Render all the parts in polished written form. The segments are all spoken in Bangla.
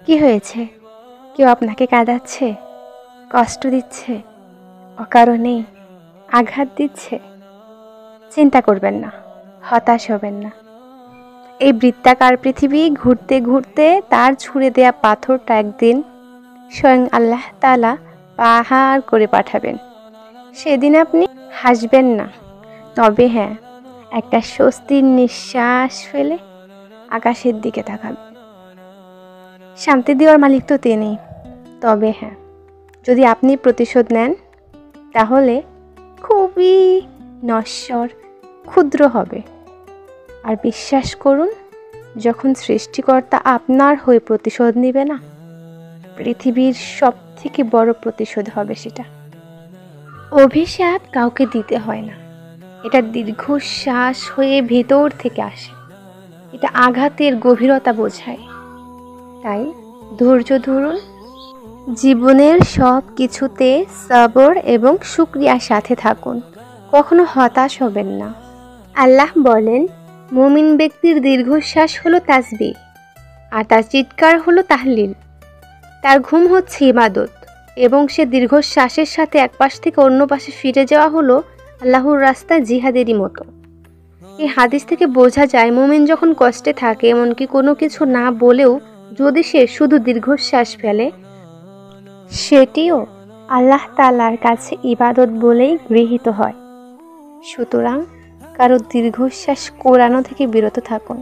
কি হয়েছে? কেউ আপনাকে কাঁদাচ্ছে, কষ্ট দিচ্ছে, অকারণে আঘাত দিচ্ছে? চিন্তা করবেন না, হতাশ হবেন না। এই বৃত্তাকার পৃথিবী ঘুরতে ঘুরতে তার ছুঁড়ে দেয়া পাথরটা একদিন স্বয়ং আল্লাহ তাআলা পাহাড় করে পাঠাবেন। সেদিন আপনি হাসবেন না, তবে হ্যাঁ, একটা স্বস্তির নিঃশ্বাস ফেলে আকাশের দিকে তাকাবেন। শান্তি দেওয়ার মালিক তো তিনি। তবে হ্যাঁ, যদি আপনি প্রতিশোধ নেন, তাহলে খুবই নশ্বর, ক্ষুদ্র হবে। আর বিশ্বাস করুন, যখন সৃষ্টিকর্তা আপনার হয়ে প্রতিশোধ নেবে না, পৃথিবীর সব থেকে বড় প্রতিশোধ হবে সেটা। অভিশাপ কাউকে দিতে হয় না, এটা দীর্ঘশ্বাস হয়ে ভেতর থেকে আসে। এটা আঘাতের গভীরতা বোঝায়। তাই ধৈর্য ধরুন, জীবনের সব কিছুতে সবর এবং শুকরিয়ার সাথে থাকুন। কখনো হতাশ হবেন না। আল্লাহ বলেন, মুমিন ব্যক্তির দীর্ঘশ্বাস হলো তাসবিহ, আর তার চিৎকার হলো তাহলিল। তার ঘুম হচ্ছে ইবাদত, এবং সে দীর্ঘশ্বাসের সাথে এক পাশ থেকে অন্য পাশে ফিরে যাওয়া হলো আল্লাহর রাস্তায় জিহাদেরই মতো। এই হাদিস থেকে বোঝা যায়, মুমিন যখন কষ্টে থাকে, এমনকি কোনো কিছু না বলেও যদি সে শুধু দীর্ঘশ্বাস ফেলে, সেটিও আল্লাহ তাআলার কাছে ইবাদত বলেই গৃহীত হয়। সুতরাং কারো দীর্ঘশ্বাস কোরানো থেকে বিরত থাকুন।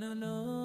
No, no.